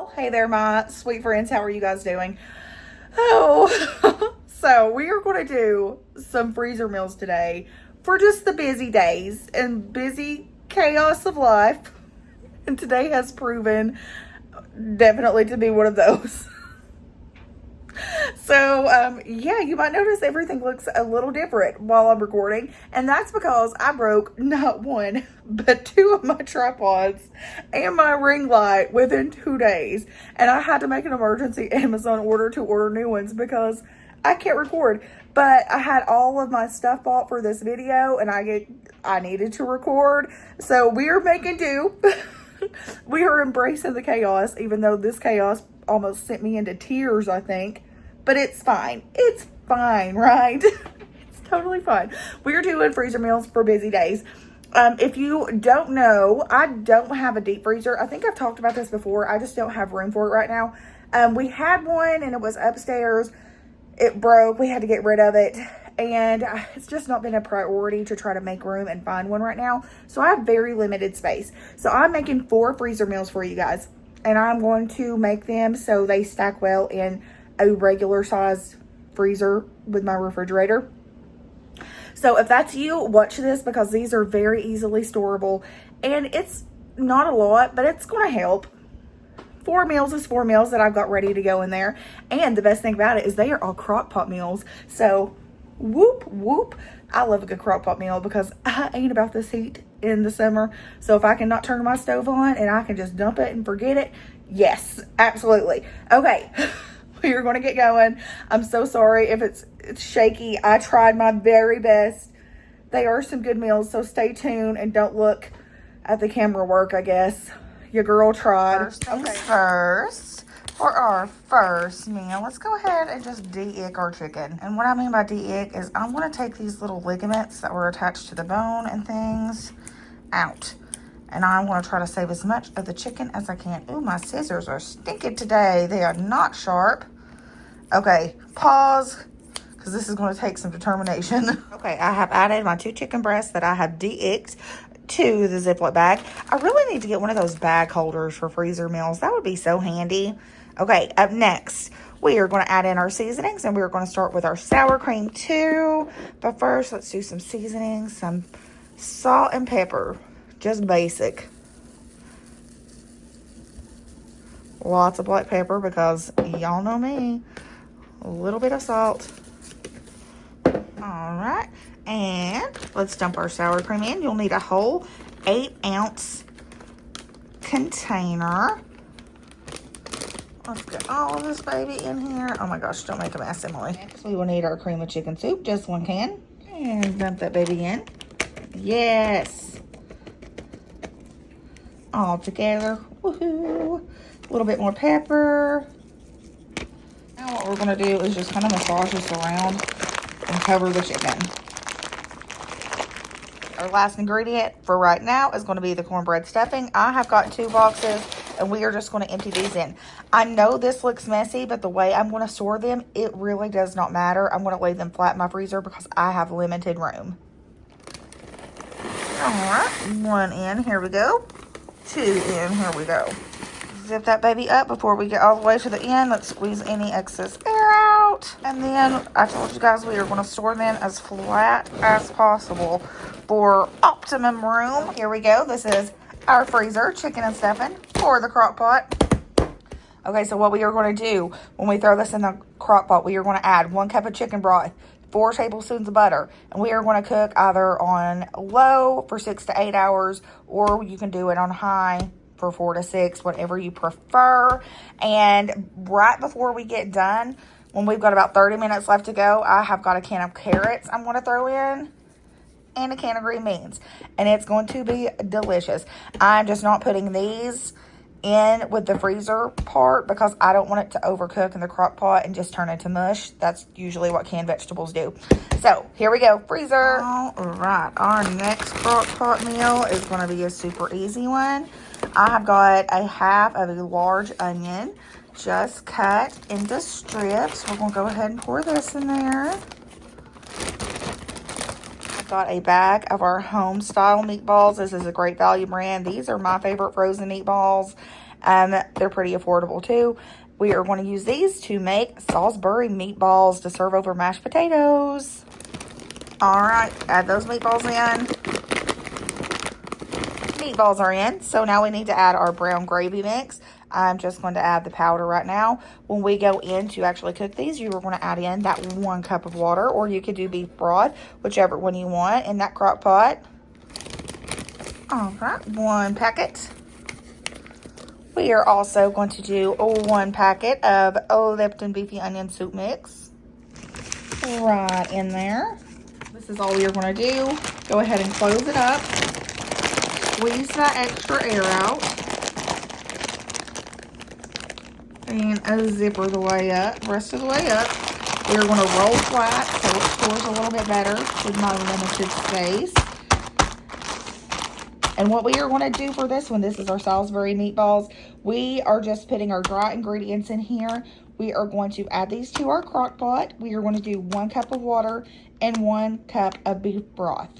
y'all. Hey there, my sweet friends. How are you guys doing? Oh, so we are going to do some freezer meals today for just the busy days and busy chaos of life. And today has proven definitely to be one of those. So, yeah, you might notice everything looks a little different while I'm recording. And that's because I broke not one, but two of my tripods and my ring light within 2 days. And I had to make an emergency Amazon order to order new ones because I can't record. But I had all of my stuff bought for this video and I needed to record. So we are making do. We are embracing the chaos, even though this chaos almost sent me into tears, I think. But it's fine. It's fine, right? It's totally fine. We're doing freezer meals for busy days. If you don't know, I don't have a deep freezer. I think I've talked about this before. I just don't have room for it right now. We had one and it was upstairs. It broke. We had to get rid of it. And it's just not been a priority to try to make room and find one right now. So I have very limited space. So I'm making 4 freezer meals for you guys. And I'm going to make them so they stack well in a regular size freezer with my refrigerator. So if that's you, watch this because these are very easily storable. And it's not a lot, but it's going to help. 4 meals is 4 meals that I've got ready to go in there. And the best thing about it is they are all Crockpot meals. So whoop, whoop. I love a good Crockpot meal because I ain't about this heat in the summer. So if I can not turn my stove on and I can just dump it and forget it, yes, absolutely. Okay, we are going to get going. I'm so sorry if it's shaky. I tried my very best. They are some good meals, so stay tuned and don't look at the camera work, I guess. Your girl tried. First things first, for our first meal, let's go ahead and just de-ick our chicken. And what I mean by de-ick is I'm going to take these little ligaments that were attached to the bone and things out. And I want to try to save as much of the chicken as I can. Ooh, my scissors are stinking today. They are not sharp. Okay, pause, because this is going to take some determination. Okay, I have added my 2 chicken breasts that I have de-icked to the Ziploc bag. I really need to get one of those bag holders for freezer meals. That would be so handy. Okay, up next, we are going to add in our seasonings, and we're going to start with our sour cream too. But first, let's do some seasonings, some salt and pepper. Just basic. Lots of black pepper because y'all know me. A little bit of salt. All right. And let's dump our sour cream in. You'll need a whole 8-ounce container. Let's get all of this baby in here. Oh my gosh, don't make a mess, Emily. Next, we will need our cream of chicken soup, just 1 can. And dump that baby in. Yes. All together. Woohoo. A little bit more pepper. Now what we're going to do is just kind of massage this around and cover the chicken. Our last ingredient for right now is going to be the cornbread stuffing. I have got 2 boxes and we are just going to empty these in. I know this looks messy, but the way I'm going to store them, it really does not matter. I'm going to lay them flat in my freezer because I have limited room. All right, 1 in, here we go. 2 in, here we go. Zip that baby up before we get all the way to the end. Let's squeeze any excess air out. And then I told you guys we are going to store them as flat as possible for optimum room. Here we go. This is our freezer chicken and stuffing for the crock pot. Okay, so what we are going to do when we throw this in the crock pot, we are going to add 1 cup of chicken broth, 4 tablespoons of butter, and we are going to cook either on low for 6 to 8 hours, or you can do it on high for 4 to 6, whatever you prefer. And right before we get done, when we've got about 30 minutes left to go, I have got a can of carrots I'm going to throw in and a can of green beans, and it's going to be delicious. I'm just not putting these in with the freezer part because I don't want it to overcook in the crock pot and just turn into mush. That's usually what canned vegetables do. So here we go, freezer. All right, our next crock pot meal is going to be a super easy one. I have got a half of a large onion just cut into strips. We're going to go ahead and pour this in there. got a bag of our home style meatballs. This is a great value brand. These are my favorite frozen meatballs. They're pretty affordable too. We are going to use these to make Salisbury meatballs to serve over mashed potatoes. All right, add those meatballs in. Meatballs are in, so now we need to add our brown gravy mix. I'm just going to add the powder right now. When we go in to actually cook these, you are going to add in that 1 cup of water, or you could do beef broth, whichever one you want, in that crock pot. All right, 1 packet. We are also going to do 1 packet of Lipton beefy onion soup mix. Right in there. This is all we are going to do. Go ahead and close it up. Squeeze that extra air out. And zipper the way up, rest of the way up. We're going to roll flat so it pours a little bit better with my limited space. And what we are going to do for this one, this is our Salisbury meatballs. We are just putting our dry ingredients in here. We are going to add these to our crock pot. We are going to do 1 cup of water and 1 cup of beef broth.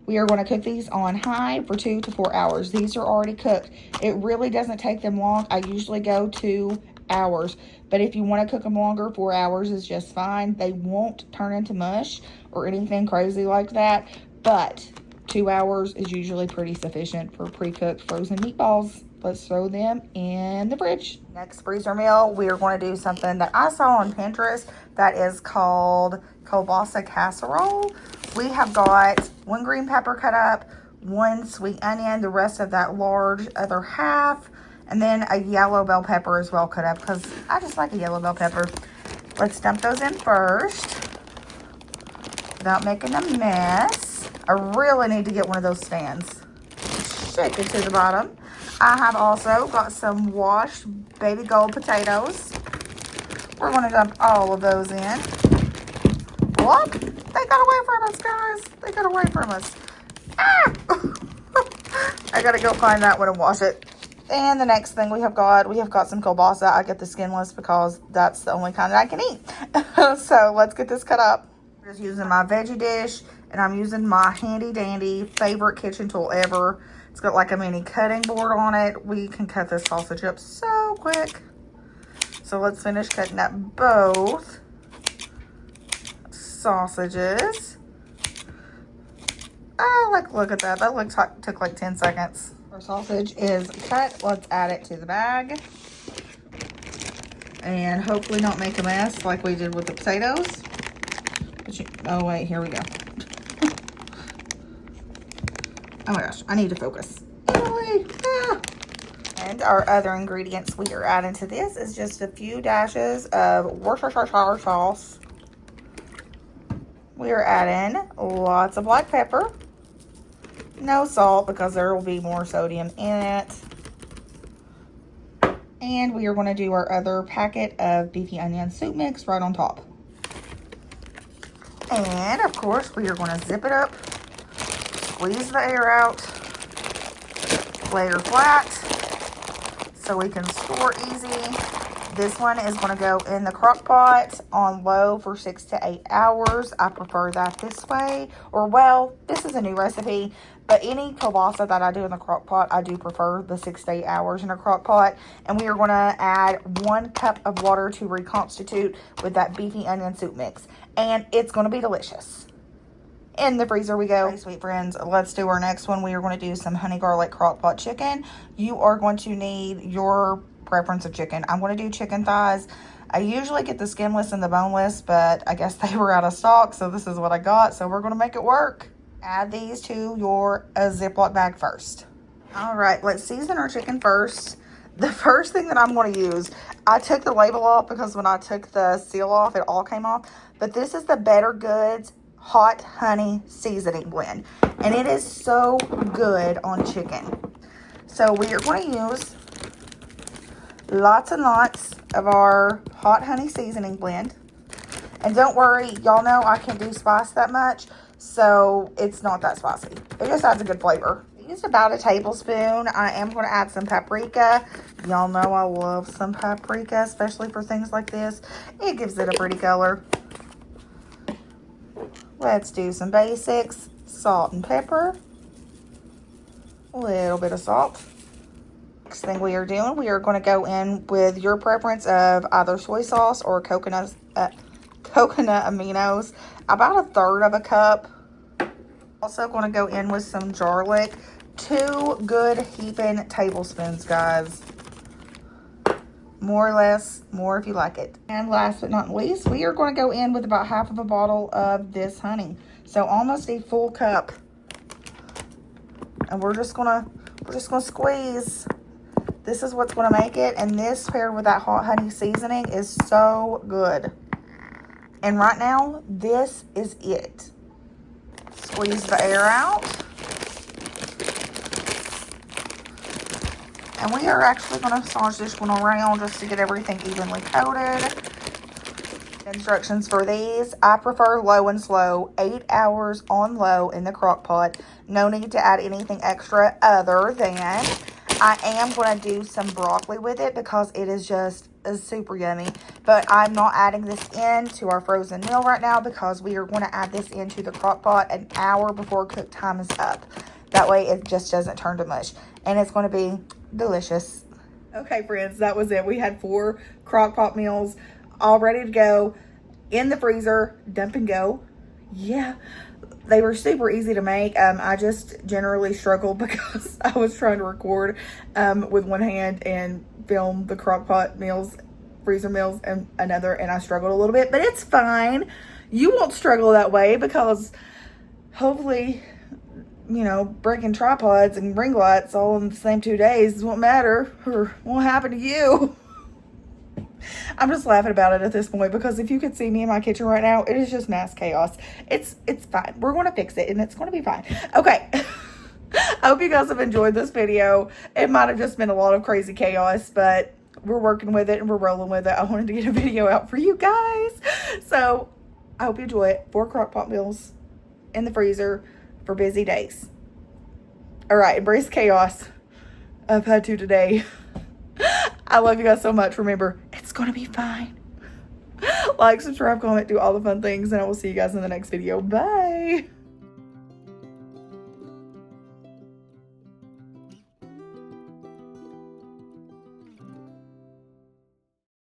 We are going to cook these on high for 2 to 4 hours. These are already cooked. It really doesn't take them long. I usually go 2 hours, but if you want to cook them longer, 4 hours is just fine. They won't turn into mush or anything crazy like that, but 2 hours is usually pretty sufficient for pre-cooked frozen meatballs. Let's throw them in the fridge. Next freezer meal, we are going to do something that I saw on Pinterest that is called Kielbasa Casserole. We have got 1 green pepper cut up, 1 sweet onion, the rest of that large other half, and then a yellow bell pepper as well cut up because I just like a yellow bell pepper. Let's dump those in first without making a mess. I really need to get one of those stands. Shake it to the bottom. I have also got some washed baby gold potatoes. We're going to dump all of those in. Look, they got away from us, guys. They got away from us. Ah! I got to go find that one and wash it. And the next thing we have got some kielbasa. I get the skinless because that's the only kind that I can eat. So let's get this cut up. I'm just using my veggie dish, and I'm using my handy dandy favorite kitchen tool ever. It's got like a mini cutting board on it. We can cut this sausage up so quick. So let's finish cutting up both sausages. Oh, look at that. That took like 10 seconds. Our sausage is cut. Let's add it to the bag. And hopefully not make a mess like we did with the potatoes. Oh, wait, here we go. Oh my gosh, I need to focus. And our other ingredients we are adding to this is just a few dashes of Worcestershire sauce. We are adding lots of black pepper. No salt because there will be more sodium in it. And we are going to do our other packet of beefy onion soup mix right on top. And of course, we are going to zip it up, squeeze the air out, lay her flat so we can store easy. This one is going to go in the crock pot on low for 6 to 8 hours. I prefer that this way. Or, well, this is a new recipe, but any kielbasa that I do in the crock pot, I do prefer the 6 to 8 hours in a crock pot. And we are going to add 1 cup of water to reconstitute with that beefy onion soup mix. And it's going to be delicious. In the freezer we go. Okay, sweet friends, let's do our next one. We are going to do some honey garlic crockpot chicken. You are going to need your preference of chicken. I'm going to do chicken thighs. I usually get the skinless and the boneless, but I guess they were out of stock, so this is what I got. So we're going to make it work. Add these to your Ziploc bag first. All right, let's season our chicken first. The first thing that I'm going to use, I took the label off because when I took the seal off, it all came off. But this is the Better Goods Hot Honey Seasoning Blend. And it is so good on chicken. So we are going to use lots and lots of our Hot Honey Seasoning Blend. And don't worry, y'all know I can't do spice that much. So it's not that spicy. It just adds a good flavor. I used about a tablespoon. I am going to add some paprika. Y'all know I love some paprika, especially for things like this. It gives it a pretty color. Let's do some basics. salt and pepper, a little bit of salt. Next thing we are doing, we are going to go in with your preference of either soy sauce or coconut aminos, about 1/3 of a cup. Also going to go in with some garlic, 2 good heaping tablespoons, guys. More or less, more if you like it. And last but not least, we are going to go in with about half of a bottle of this honey. So almost a full cup. And we're just gonna squeeze. This is what's gonna make it. And this paired with that hot honey seasoning is so good. And right now, this is it. Squeeze the air out. And we are actually going to massage this one around just to get everything evenly coated. Instructions for these. I prefer low and slow. 8 hours on low in the crock pot. No need to add anything extra other than I am going to do some broccoli with it because it is just super yummy. But I'm not adding this in to our frozen meal right now because we are going to add this into the crock pot an hour before cook time is up. That way it just doesn't turn to mush. And it's going to be delicious. Okay, friends, that was it. We had 4 crock pot meals all ready to go in the freezer. Dump and go. Yeah, they were super easy to make. I just generally struggled because I was trying to record with one hand and film the crock pot meals, freezer meals, and another, and I struggled a little bit, but it's fine. You won't struggle that way because hopefully, you know, breaking tripods and ring lights all in the same 2 days won't matter or won't happen to you. I'm just laughing about it at this point because if you could see me in my kitchen right now, it is just mass chaos. It's fine. We're going to fix it and it's going to be fine. Okay. I hope you guys have enjoyed this video. It might have just been a lot of crazy chaos, but we're working with it and we're rolling with it. I wanted to get a video out for you guys. So I hope you enjoy it. 4 crock pot meals in the freezer for busy days. All right, embrace chaos. I've had to today. I love you guys so much. Remember, it's gonna be fine. Like, subscribe, comment, do all the fun things, and I will see you guys in the next video. Bye.